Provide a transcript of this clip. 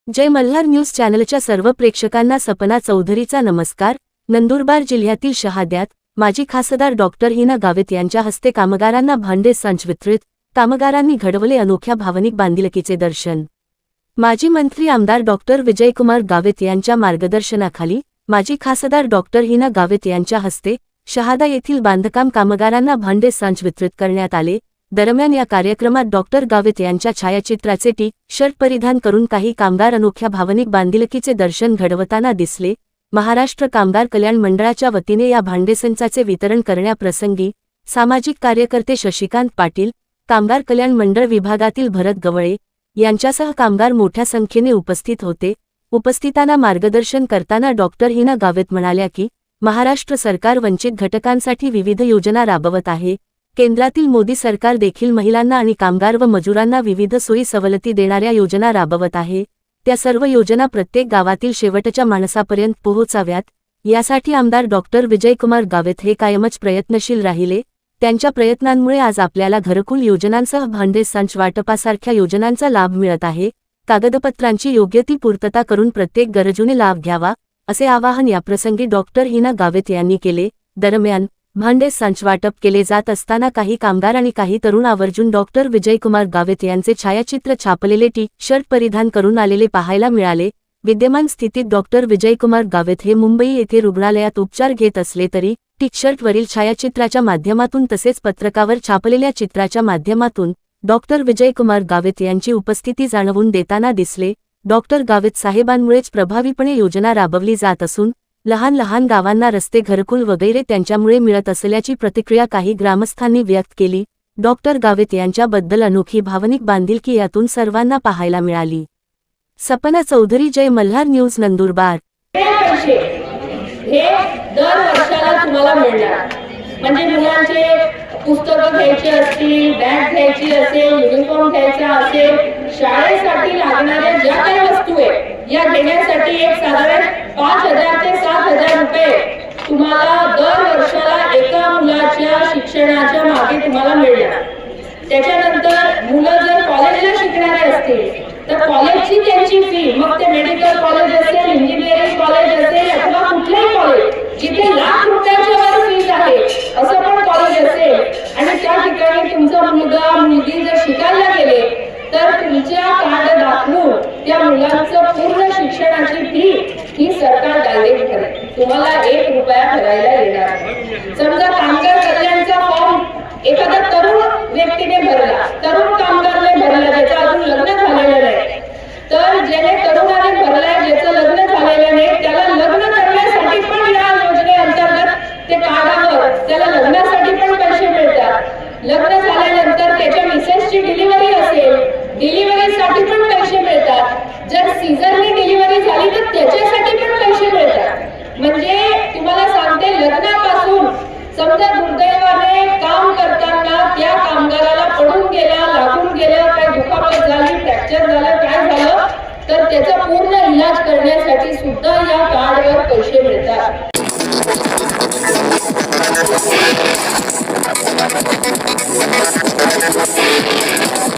जय Malhar news चॅनलच्या सर्व प्रेक्षकांना सपना चौधरीचा नमस्कार। नंदुरबार जिल्ह्यातील शहाद्यात माजी खासदार डॉक्टर हिना गावित यांच्या हस्ते कामगारांना भांडे संच वितरित, कामगारांनी घडवले अनोख्या भावनिक बांधिलकीचे दर्शन। माजी मंत्री आमदार डॉक्टर विजयकुमार गावित यांच्या मार्गदर्शनाखाली माजी खासदार डॉक्टर हिना गावित यांच्या हस्ते शहादा येथील बांधकाम कामगारांना भांडे संच वितरित करण्यात आले। दरम्यान या कार्यक्रमात डॉक्टर गावित यांच्या छायाचित्राचे टी-शर्ट परिधान करून काही कामगार अनोख्या भावनिक बांधिलकीचे दर्शन घडवताना दिसले। महाराष्ट्र कामगार कल्याण मंडळाच्या वतीने या भांडेसंचाचे वितरण करण्याप्रसंगी सामाजिक कार्यकर्ते शशिकांत पाटील, कामगार कल्याण मंडळ विभागातील भरत गवळे यांच्यासह कामगार मोठ्या संख्येने उपस्थित होते। उपस्थितांना मार्गदर्शन करताना डॉक्टर हिना गावित म्हणाल्या की महाराष्ट्र सरकार वंचित घटकांसाठी विविध योजना राबवत आहे। केंद्रातील मोदी सरकार देखील महिलांना आणि कामगार व मजुरांना विविध सोयी सवलती देणाऱ्या योजना राबवत आहे। त्या सर्व योजना प्रत्येक गावातील शेवटच्या माणसापर्यंत पोहोचाव्यात यासाठी आमदार डॉक्टर विजयकुमार गावित हे कायमच प्रयत्नशील राहिले। त्यांच्या प्रयत्नांमुळे आज आपल्याला घरकुल योजनांसह भांडे संच वाटपासारख्या योजनांचा लाभ मिळत आहे। कागदपत्रांची योग्य ती पूर्तता करून प्रत्येक गरजूने लाभ घ्यावा असे आवाहन याप्रसंगी डॉक्टर हिना गावित यांनी केले। दरम्यान भांडे संच वाटप केले जात असताना काही कामगार आणि काही तरुण आवर्जून डॉक्टर विजयकुमार गावित यांचे छायाचित्र छापलेले टी-शर्ट परिधान करून आलेले पाहायला मिळाले। विद्यमान स्थितीत डॉक्टर विजयकुमार गावित हे मुंबई येथे रुग्णालयात उपचार घेत असले तरी टी-शर्टवरील छायाचित्राच्या माध्यमातून तसेच पत्रकावर छापलेल्या चित्राच्या माध्यमातून डॉक्टर विजयकुमार गावित यांची उपस्थिती जाणवून देताना दिसले। डॉक्टर गावित साहेबांमुळेच प्रभावीपणे योजना राबवली जात असून लहान लहान गावांना रस्ते, घरकुल वगैरे त्यांच्यामुळे मिळत असल्याची प्रतिक्रिया काही ग्रामस्थांनी व्यक्त केली। डॉक्टर गावित यांच्याबद्दल अनोखी भावनिक बांधिलकी यातून सर्वांना पाहायला मिळाली। सपना चौधरी, जय मल्हार न्यूज, नंदुरबार। हे दर वर्षाला तुम्हाला मिळणार, म्हणजे मुलांचे पुस्तकं घ्यायची असतील, बॅग घ्यायची असेल, युनिफॉर्म घ्यायचा असेल, शाळेसाठी लागणाऱ्या ज्या काही वस्तू आहेत या घेण्यासाठी एक साधारण 5,000 ते 7,000 रुपये तुम्हाला दर वर्षाला एका मुलाच्या शिक्षणाच्या मागे तुम्हाला मिळणार। त्याच्यानंतर मुलं जर कॉलेजला शिकणारे असतील तर कॉलेजची त्यांची फी, मग ते मेडिकल कॉलेज असेल, इंजिनिअरिंग कॉलेज असेल अथवा कुठलेही कॉलेज जिथे लाख रुपयाच्या वर फीज आहे असं पण कॉलेज असेल आणि त्या ठिकाणी तुमचा मुलगा मुलगी जर शिकायला गेले तर तुमच्या कार्ड दाखवून त्या मुलांचं पूर्ण शिक्षणाची फी ही सरकार डायरेक्ट करेल, तुम्हाला 1 रुपया भरायला येणार नाही। समजा कामगार कल्याणचा फॉर्म एखादा तरुण व्यक्तीने भरला, तरुण कामगारने भरला, ज्याचं अजून लग्न झालेलं नाही, तर ज्याने तरुणाने भरलाय, ज्याचं लग्न झालेलं नाही, त्याला लग्न करण्यासाठी पण या योजनेअंतर्गत ते कार्डावर त्याला लग्नासाठी पण पैसे मिळतात। लग्न झाल्यानंतर त्याच्या मिसेसची डिलिव्हरी असेल, डिलिव्हरीसाठी पण पैसे मिळतात। जर सीझरने डिलिव्हरी झाली तर त्याच्यासाठी पण पैसे मिळतात। म्हणजे तुम्हाला सांगते, लग्नापासून समजा दुर्दैवाने काम करताना त्या कामगाराला पडून गेला, लागून गेलं, काय दुखापत झाली, फ्रॅक्चर झालं, काय झालं तर त्याचा पूर्ण इलाज करण्यासाठी सुद्धा या कार्डवर पैसे मिळतात।